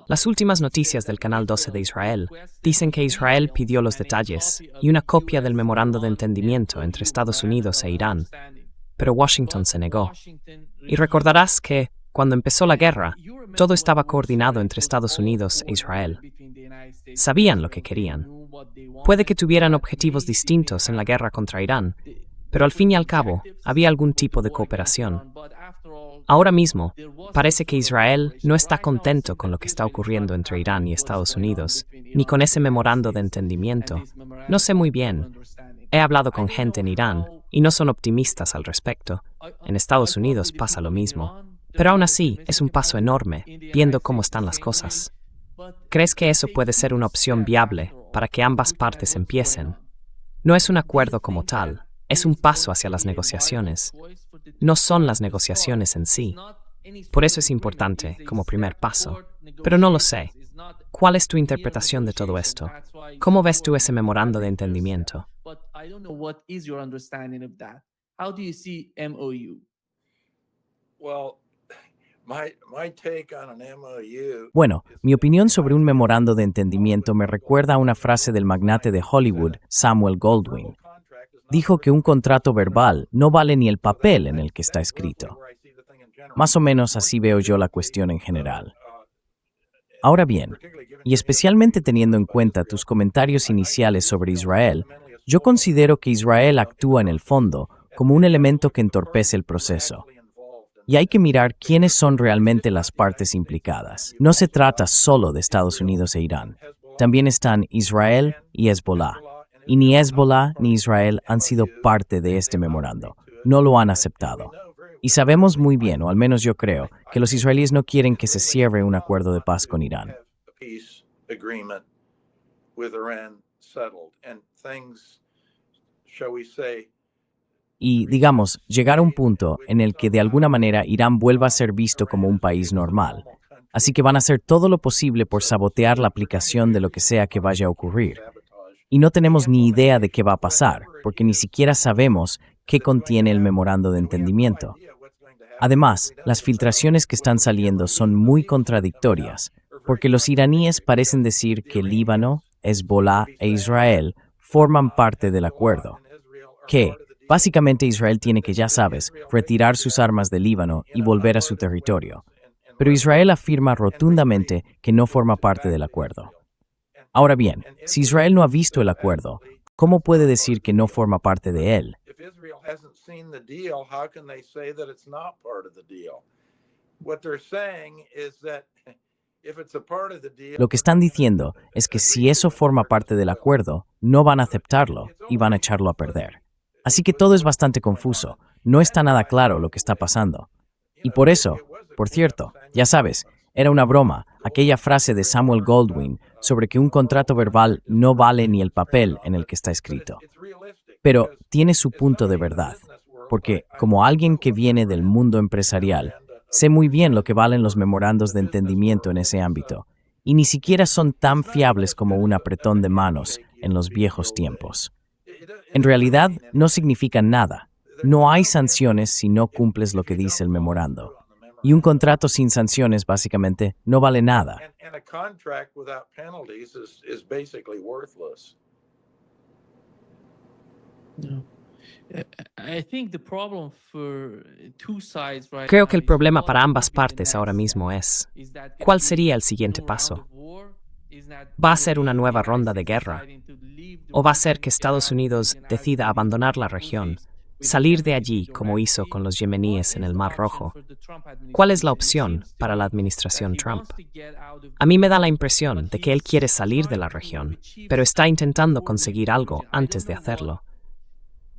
Las últimas noticias del Canal 12 de Israel dicen que Israel pidió los detalles y una copia del memorando de entendimiento entre Estados Unidos e Irán, pero Washington se negó. Y recordarás que, cuando empezó la guerra, todo estaba coordinado entre Estados Unidos e Israel. Sabían lo que querían. Puede que tuvieran objetivos distintos en la guerra contra Irán, pero al fin y al cabo, había algún tipo de cooperación. Ahora mismo, parece que Israel no está contento con lo que está ocurriendo entre Irán y Estados Unidos, ni con ese memorando de entendimiento. No sé muy bien. He hablado con gente en Irán y no son optimistas al respecto. En Estados Unidos pasa lo mismo. Pero aún así, es un paso enorme, viendo cómo están las cosas. ¿Crees que eso puede ser una opción viable para que ambas partes empiecen? No es un acuerdo como tal, es un paso hacia las negociaciones. No son las negociaciones en sí. Por eso es importante como primer paso. Pero no lo sé. ¿Cuál es tu interpretación de todo esto? ¿Cómo ves tú ese memorando de entendimiento? Bueno, mi opinión sobre un memorando de entendimiento me recuerda a una frase del magnate de Hollywood, Samuel Goldwyn. Dijo que un contrato verbal no vale ni el papel en el que está escrito. Más o menos así veo yo la cuestión en general. Ahora bien, y especialmente teniendo en cuenta tus comentarios iniciales sobre Israel, yo considero que Israel actúa en el fondo como un elemento que entorpece el proceso. Y hay que mirar quiénes son realmente las partes implicadas. No se trata solo de Estados Unidos e Irán. También están Israel y Hezbollah. Y ni Hezbollah ni Israel han sido parte de este memorando. No lo han aceptado. Y sabemos muy bien, o al menos yo creo, que los israelíes no quieren que se cierre un acuerdo de paz con Irán. Y, digamos, llegar a un punto en el que de alguna manera Irán vuelva a ser visto como un país normal. Así que van a hacer todo lo posible por sabotear la aplicación de lo que sea que vaya a ocurrir. Y no tenemos ni idea de qué va a pasar, porque ni siquiera sabemos qué contiene el memorando de entendimiento. Además, las filtraciones que están saliendo son muy contradictorias, porque los iraníes parecen decir que Líbano, Hezbollah e Israel forman parte del acuerdo. Que, básicamente Israel tiene que, ya sabes, retirar sus armas de Líbano y volver a su territorio. Pero Israel afirma rotundamente que no forma parte del acuerdo. Ahora bien, si Israel no ha visto el acuerdo, ¿cómo puede decir que no forma parte de él? Lo que están diciendo es que si eso forma parte del acuerdo, no van a aceptarlo y van a echarlo a perder. Así que todo es bastante confuso, no está nada claro lo que está pasando. Y por eso, por cierto, ya sabes, era una broma, aquella frase de Samuel Goldwyn sobre que un contrato verbal no vale ni el papel en el que está escrito. Pero tiene su punto de verdad, porque como alguien que viene del mundo empresarial, sé muy bien lo que valen los memorandos de entendimiento en ese ámbito, y ni siquiera son tan fiables como un apretón de manos en los viejos tiempos. En realidad, no significan nada. No hay sanciones si no cumples lo que dice el memorando. Y un contrato sin sanciones, básicamente, no vale nada. Creo que el problema para ambas partes ahora mismo es, ¿cuál sería el siguiente paso? ¿Va a ser una nueva ronda de guerra? ¿O va a ser que Estados Unidos decida abandonar la región, salir de allí como hizo con los yemeníes en el Mar Rojo? ¿Cuál es la opción para la administración Trump? A mí me da la impresión de que él quiere salir de la región, pero está intentando conseguir algo antes de hacerlo.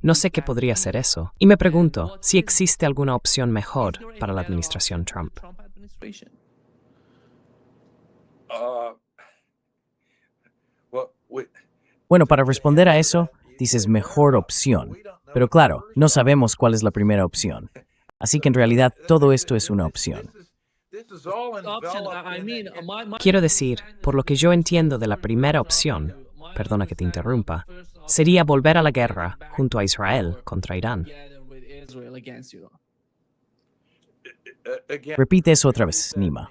No sé qué podría ser eso, y me pregunto si existe alguna opción mejor para la administración Trump. Bueno, para responder a eso, dices mejor opción. Pero claro, no sabemos cuál es la primera opción. Así que en realidad todo esto es una opción. Quiero decir, por lo que yo entiendo de la primera opción, perdona que te interrumpa, sería volver a la guerra junto a Israel contra Irán. Repite eso otra vez, Nima.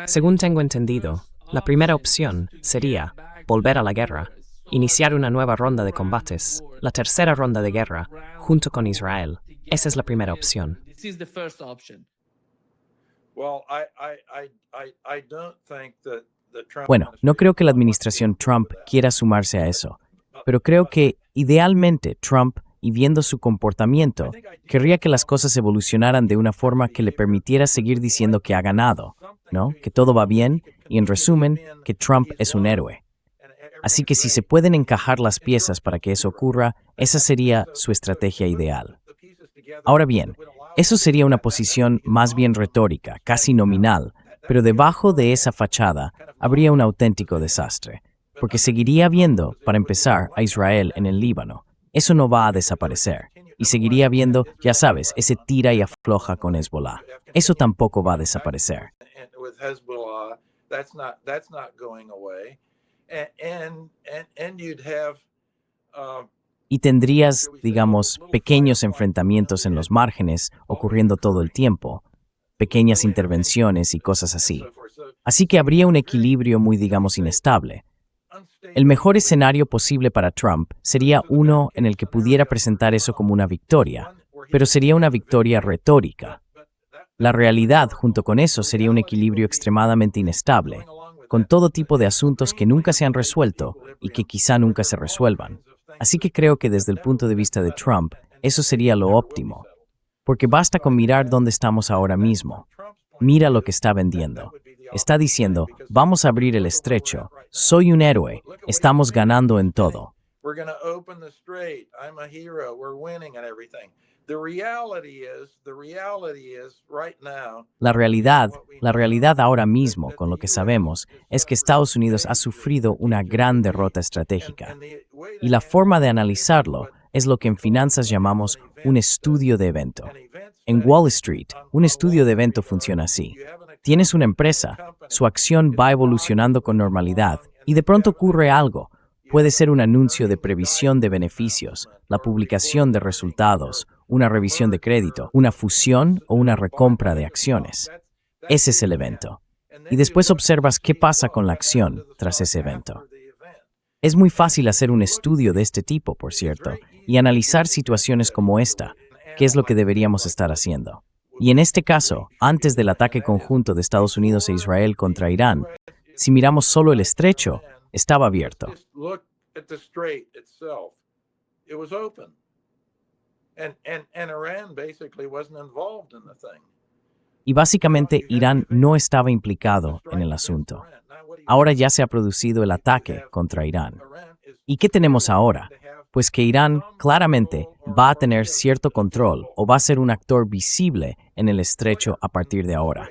Según tengo entendido, la primera opción sería volver a la guerra, iniciar una nueva ronda de combates, la tercera ronda de guerra, junto con Israel. Esa es la primera opción. Bueno, no creo que la administración Trump quiera sumarse a eso, pero creo que, idealmente, Trump, y viendo su comportamiento, querría que las cosas evolucionaran de una forma que le permitiera seguir diciendo que ha ganado, ¿no? Que todo va bien, y en resumen, que Trump es un héroe. Así que si se pueden encajar las piezas para que eso ocurra, esa sería su estrategia ideal. Ahora bien, eso sería una posición más bien retórica, casi nominal, pero debajo de esa fachada habría un auténtico desastre, porque seguiría habiendo, para empezar, a Israel en el Líbano. Eso no va a desaparecer. Y seguiría habiendo, ya sabes, ese tira y afloja con Hezbollah. Eso tampoco va a desaparecer. Y tendrías, digamos, pequeños enfrentamientos en los márgenes ocurriendo todo el tiempo, pequeñas intervenciones y cosas así. Así que habría un equilibrio muy, digamos, inestable. El mejor escenario posible para Trump sería uno en el que pudiera presentar eso como una victoria, pero sería una victoria retórica. La realidad, junto con eso, sería un equilibrio extremadamente inestable, con todo tipo de asuntos que nunca se han resuelto y que quizá nunca se resuelvan. Así que creo que desde el punto de vista de Trump, eso sería lo óptimo, porque basta con mirar dónde estamos ahora mismo. Mira lo que está vendiendo. Está diciendo, vamos a abrir el estrecho, soy un héroe, estamos ganando en todo. La realidad ahora mismo, con lo que sabemos, es que Estados Unidos ha sufrido una gran derrota estratégica. Y la forma de analizarlo es lo que en finanzas llamamos un estudio de evento. En Wall Street, un estudio de evento funciona así. Tienes una empresa, su acción va evolucionando con normalidad y de pronto ocurre algo. Puede ser un anuncio de previsión de beneficios, la publicación de resultados, una revisión de crédito, una fusión o una recompra de acciones. Ese es el evento. Y después observas qué pasa con la acción tras ese evento. Es muy fácil hacer un estudio de este tipo, por cierto, y analizar situaciones como esta, que es lo que deberíamos estar haciendo. Y en este caso, antes del ataque conjunto de Estados Unidos e Israel contra Irán, si miramos solo el estrecho, estaba abierto. Y básicamente Irán no estaba implicado en el asunto. Ahora ya se ha producido el ataque contra Irán. ¿Y qué tenemos ahora? Pues que Irán claramente va a tener cierto control o va a ser un actor visible en el estrecho a partir de ahora.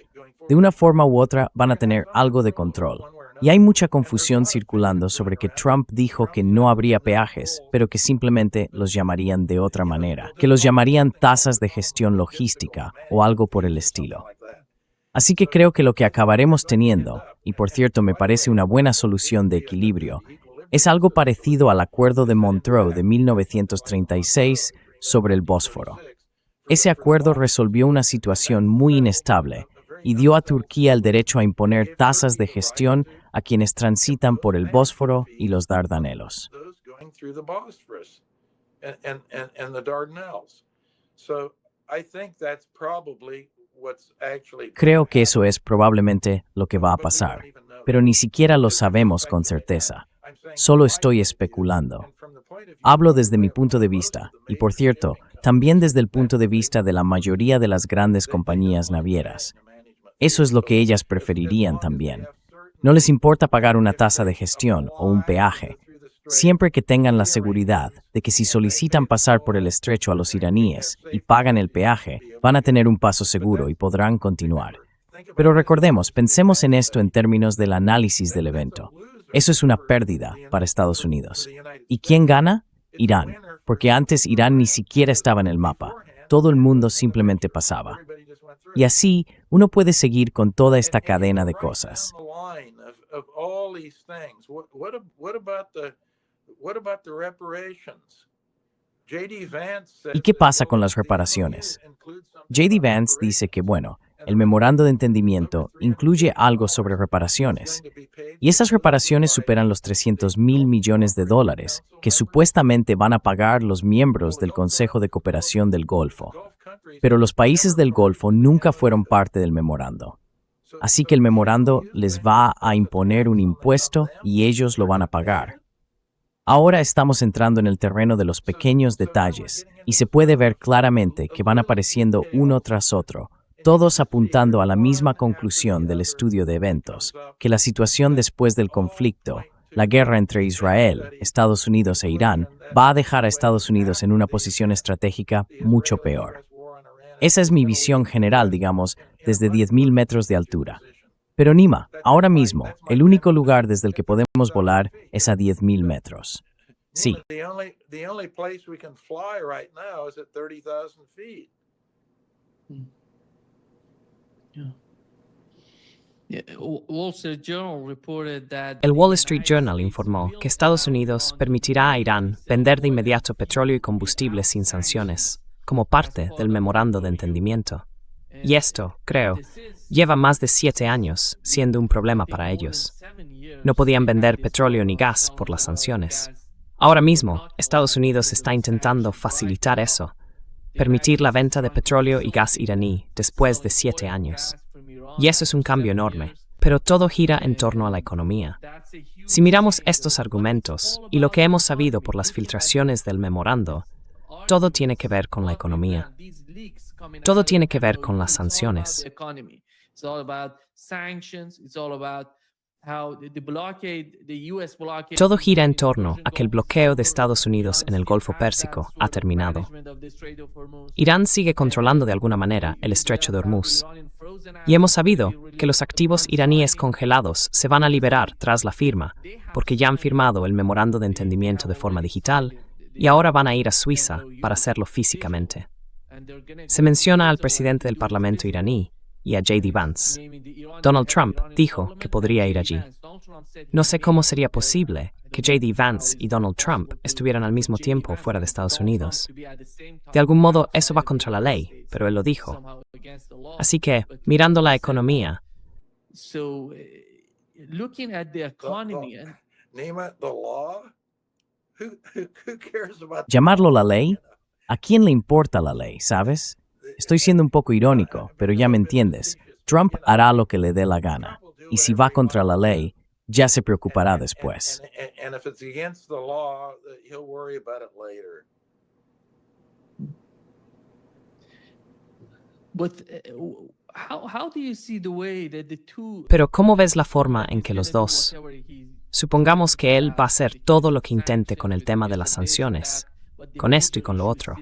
De una forma u otra van a tener algo de control. Y hay mucha confusión circulando sobre que Trump dijo que no habría peajes, pero que simplemente los llamarían de otra manera, que los llamarían tasas de gestión logística o algo por el estilo. Así que creo que lo que acabaremos teniendo, y por cierto me parece una buena solución de equilibrio, es algo parecido al Acuerdo de Montreux de 1936 sobre el Bósforo. Ese acuerdo resolvió una situación muy inestable y dio a Turquía el derecho a imponer tasas de gestión a quienes transitan por el Bósforo y los Dardanelos. Creo que eso es probablemente lo que va a pasar, pero ni siquiera lo sabemos con certeza. Solo estoy especulando. Hablo desde mi punto de vista, y por cierto, también desde el punto de vista de la mayoría de las grandes compañías navieras. Eso es lo que ellas preferirían también. No les importa pagar una tasa de gestión o un peaje, siempre que tengan la seguridad de que si solicitan pasar por el estrecho a los iraníes y pagan el peaje, van a tener un paso seguro y podrán continuar. Pero recordemos, pensemos en esto en términos del análisis del evento. Eso es una pérdida para Estados Unidos. ¿Y quién gana? Irán, porque antes Irán ni siquiera estaba en el mapa. Todo el mundo simplemente pasaba. Y así, uno puede seguir con toda esta cadena de cosas. ¿Y qué pasa con las reparaciones? J.D. Vance dice que, bueno, el memorando de entendimiento incluye algo sobre reparaciones, y esas reparaciones superan los 300,000 millones de dólares que supuestamente van a pagar los miembros del Consejo de Cooperación del Golfo. Pero los países del Golfo nunca fueron parte del memorando. Así que el memorando les va a imponer un impuesto y ellos lo van a pagar. Ahora estamos entrando en el terreno de los pequeños detalles y se puede ver claramente que van apareciendo uno tras otro, todos apuntando a la misma conclusión del estudio de eventos, que la situación después del conflicto, la guerra entre Israel, Estados Unidos e Irán, va a dejar a Estados Unidos en una posición estratégica mucho peor. Esa es mi visión general, digamos, desde 10,000 metros de altura. Pero Nima, ahora mismo, el único lugar desde el que podemos volar es a 10,000 metros. Sí. El Wall Street Journal informó que Estados Unidos permitirá a Irán vender de inmediato petróleo y combustible sin sanciones, como parte del memorando de entendimiento. Y esto, creo, lleva más de 7 años siendo un problema para ellos. No podían vender petróleo ni gas por las sanciones. Ahora mismo, Estados Unidos está intentando facilitar eso, permitir la venta de petróleo y gas iraní después de 7 años. Y eso es un cambio enorme, pero todo gira en torno a la economía. Si miramos estos argumentos y lo que hemos sabido por las filtraciones del memorando, todo tiene que ver con la economía. Todo tiene que ver con las sanciones. Todo gira en torno a que el bloqueo de Estados Unidos en el Golfo Pérsico ha terminado. Irán sigue controlando de alguna manera el estrecho de Hormuz. Y hemos sabido que los activos iraníes congelados se van a liberar tras la firma, porque ya han firmado el memorando de entendimiento de forma digital y ahora van a ir a Suiza para hacerlo físicamente. Se menciona al presidente del Parlamento iraní y a J.D. Vance. Donald Trump dijo que podría ir allí. No sé cómo sería posible que J.D. Vance y Donald Trump estuvieran al mismo tiempo fuera de Estados Unidos. De algún modo eso va contra la ley, pero él lo dijo. Así que, mirando la economía, ¿llamarlo la ley? ¿A quién le importa la ley, sabes? Estoy siendo un poco irónico, pero ya me entiendes. Trump hará lo que le dé la gana. Y si va contra la ley, ya se preocupará después. pero ¿cómo ves la forma en que los dos? Supongamos que él va a hacer todo lo que intente con el tema de las sanciones, con esto y con lo otro.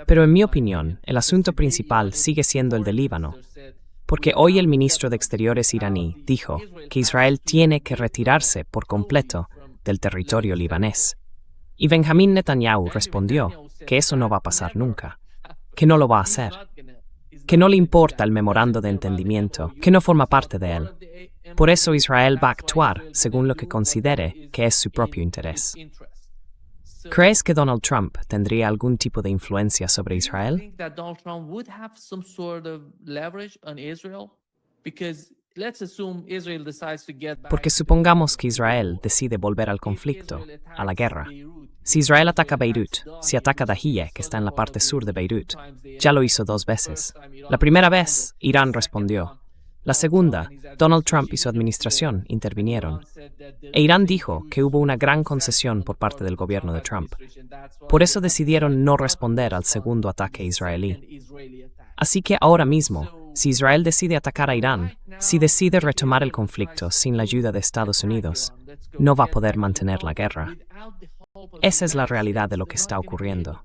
Pero en mi opinión, el asunto principal sigue siendo el de Líbano, porque hoy el ministro de Exteriores iraní dijo que Israel tiene que retirarse por completo del territorio libanés. Y Benjamín Netanyahu respondió que eso no va a pasar nunca, que no lo va a hacer, que no le importa el memorando de entendimiento, que no forma parte de él. Por eso Israel va a actuar según lo que considere que es su propio interés. ¿Crees que Donald Trump tendría algún tipo de influencia sobre Israel? Porque supongamos que Israel decide volver al conflicto, a la guerra. Si Israel ataca Beirut, si ataca Dahieh, que está en la parte sur de Beirut, ya lo hizo 2 veces. La primera vez, Irán respondió. La segunda, Donald Trump y su administración intervinieron. E Irán dijo que hubo una gran concesión por parte del gobierno de Trump. Por eso decidieron no responder al segundo ataque israelí. Así que ahora mismo, si Israel decide atacar a Irán, si decide retomar el conflicto sin la ayuda de Estados Unidos, no va a poder mantener la guerra. Esa es la realidad de lo que está ocurriendo.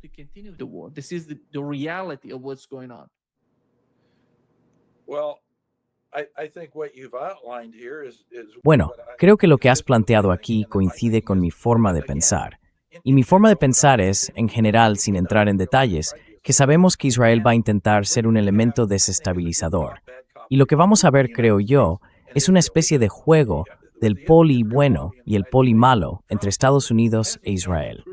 Bueno, creo que lo que has planteado aquí coincide con mi forma de pensar. Y mi forma de pensar es, en general, sin entrar en detalles, que sabemos que Israel va a intentar ser un elemento desestabilizador. Y lo que vamos a ver, creo yo, es una especie de juego del poli bueno y el poli malo entre Estados Unidos e Israel.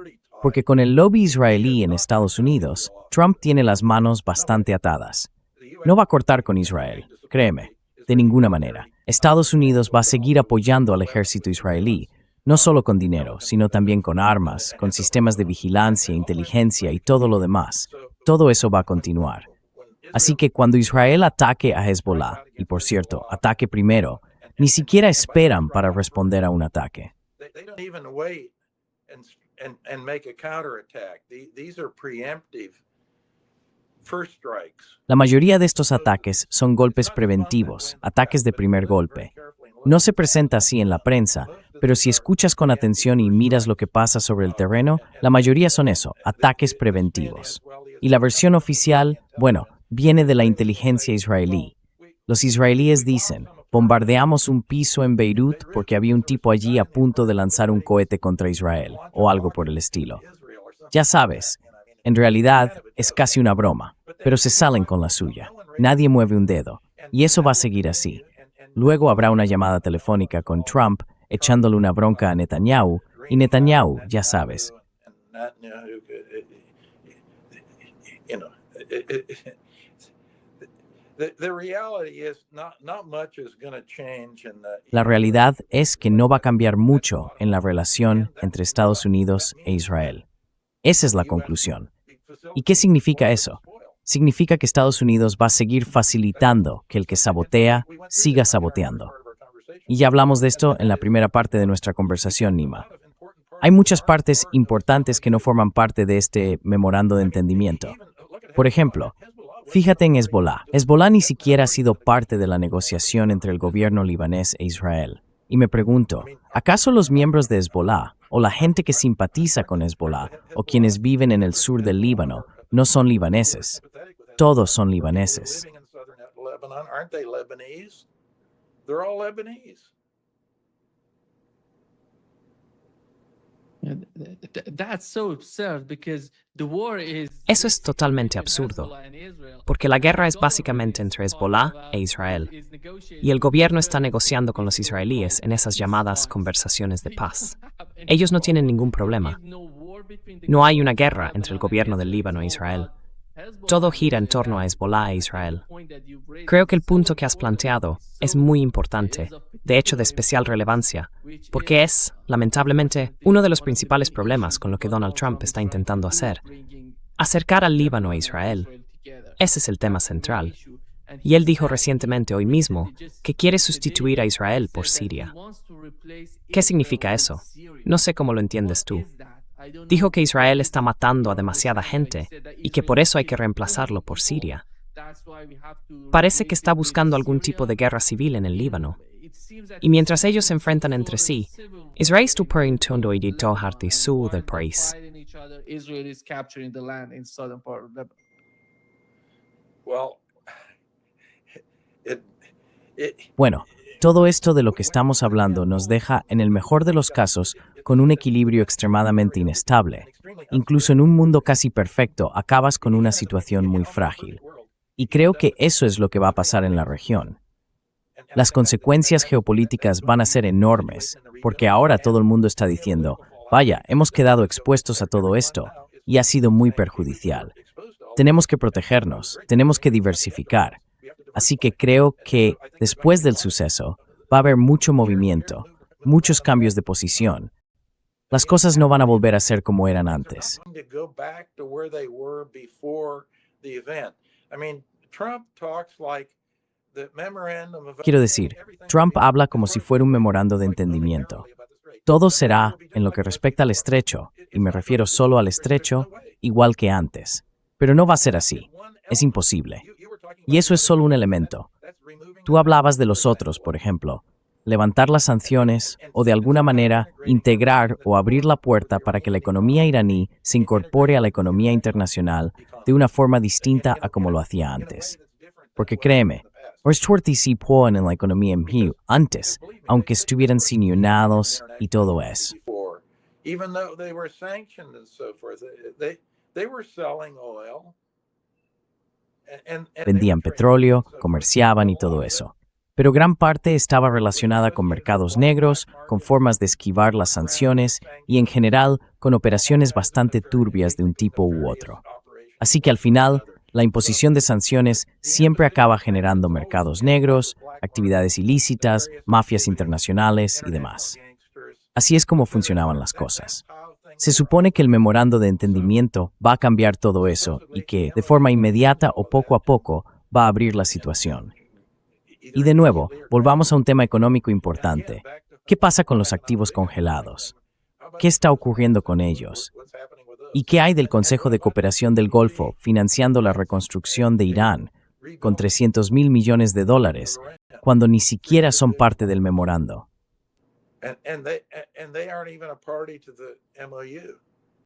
Porque con el lobby israelí en Estados Unidos, Trump tiene las manos bastante atadas. No va a cortar con Israel, créeme, de ninguna manera. Estados Unidos va a seguir apoyando al ejército israelí, no solo con dinero, sino también con armas, con sistemas de vigilancia, inteligencia y todo lo demás. Todo eso va a continuar. Así que cuando Israel ataque a Hezbollah, y por cierto, ataque primero, ni siquiera esperan para responder a un ataque. La mayoría de estos ataques son golpes preventivos, ataques de primer golpe. No se presenta así en la prensa, pero si escuchas con atención y miras lo que pasa sobre el terreno, la mayoría son eso, ataques preventivos. Y la versión oficial, bueno, viene de la inteligencia israelí. Los israelíes dicen, bombardeamos un piso en Beirut porque había un tipo allí a punto de lanzar un cohete contra Israel, o algo por el estilo. Ya sabes, en realidad es casi una broma, pero se salen con la suya. Nadie mueve un dedo, y eso va a seguir así. Luego habrá una llamada telefónica con Trump echándole una bronca a Netanyahu, y Netanyahu, ya sabes. La realidad es que no va a cambiar mucho en la relación entre Estados Unidos e Israel. Esa es la conclusión. ¿Y qué significa eso? Significa que Estados Unidos va a seguir facilitando que el que sabotea siga saboteando. Y ya hablamos de esto en la primera parte de nuestra conversación, Nima. Hay muchas partes importantes que no forman parte de este memorando de entendimiento. Por ejemplo, fíjate en Hezbollah. Hezbollah ni siquiera ha sido parte de la negociación entre el gobierno libanés e Israel. Y me pregunto, ¿acaso los miembros de Hezbollah, o la gente que simpatiza con Hezbollah, o quienes viven en el sur del Líbano, no son libaneses? Todos son libaneses. Eso es totalmente absurdo, porque la guerra es básicamente entre Hezbollah e Israel, y el gobierno está negociando con los israelíes en esas llamadas conversaciones de paz. Ellos no tienen ningún problema. No hay una guerra entre el gobierno del Líbano e Israel. Todo gira en torno a Hezbollah e Israel. Creo que el punto que has planteado es muy importante, de hecho de especial relevancia, porque es, lamentablemente, uno de los principales problemas con lo que Donald Trump está intentando hacer: acercar al Líbano a Israel. Ese es el tema central. Y él dijo recientemente hoy mismo que quiere sustituir a Israel por Siria. ¿Qué significa eso? No sé cómo lo entiendes tú. Dijo que Israel está matando a demasiada gente y que por eso hay que reemplazarlo por Siria. Parece que está buscando algún tipo de guerra civil en el Líbano. Y mientras ellos se enfrentan entre sí, Israel está poniendo y del sur del país. Bueno, todo esto de lo que estamos hablando nos deja, en el mejor de los casos, con un equilibrio extremadamente inestable. Incluso en un mundo casi perfecto, acabas con una situación muy frágil. Y creo que eso es lo que va a pasar en la región. Las consecuencias geopolíticas van a ser enormes, porque ahora todo el mundo está diciendo, vaya, hemos quedado expuestos a todo esto, y ha sido muy perjudicial. Tenemos que protegernos, tenemos que diversificar. Así que creo que, después del suceso, va a haber mucho movimiento, muchos cambios de posición. Las cosas no van a volver a ser como eran antes. Quiero decir, Trump habla como si fuera un memorando de entendimiento. Todo será, en lo que respecta al estrecho, y me refiero solo al estrecho, igual que antes. Pero no va a ser así. Es imposible. Y eso es solo un elemento. Tú hablabas de los otros, por ejemplo, levantar las sanciones o de alguna manera integrar o abrir la puerta para que la economía iraní se incorpore a la economía internacional de una forma distinta a como lo hacía antes. Porque créeme, en la economía antes, aunque estuvieran sancionados y todo eso. Vendían petróleo, comerciaban y todo eso. pero gran parte estaba relacionada con mercados negros, con formas de esquivar las sanciones y, en general, con operaciones bastante turbias de un tipo u otro. Así que al final, la imposición de sanciones siempre acaba generando mercados negros, actividades ilícitas, mafias internacionales y demás. Así es como funcionaban las cosas. Se supone que el memorando de entendimiento va a cambiar todo eso y que, de forma inmediata o poco a poco, va a abrir la situación. Y de nuevo, volvamos a un tema económico importante. ¿Qué pasa con los activos congelados? ¿Qué está ocurriendo con ellos? ¿Y qué hay del Consejo de Cooperación del Golfo financiando la reconstrucción de Irán con $300.000 millones, cuando ni siquiera son parte del memorando? And they aren't even a party to the MOU.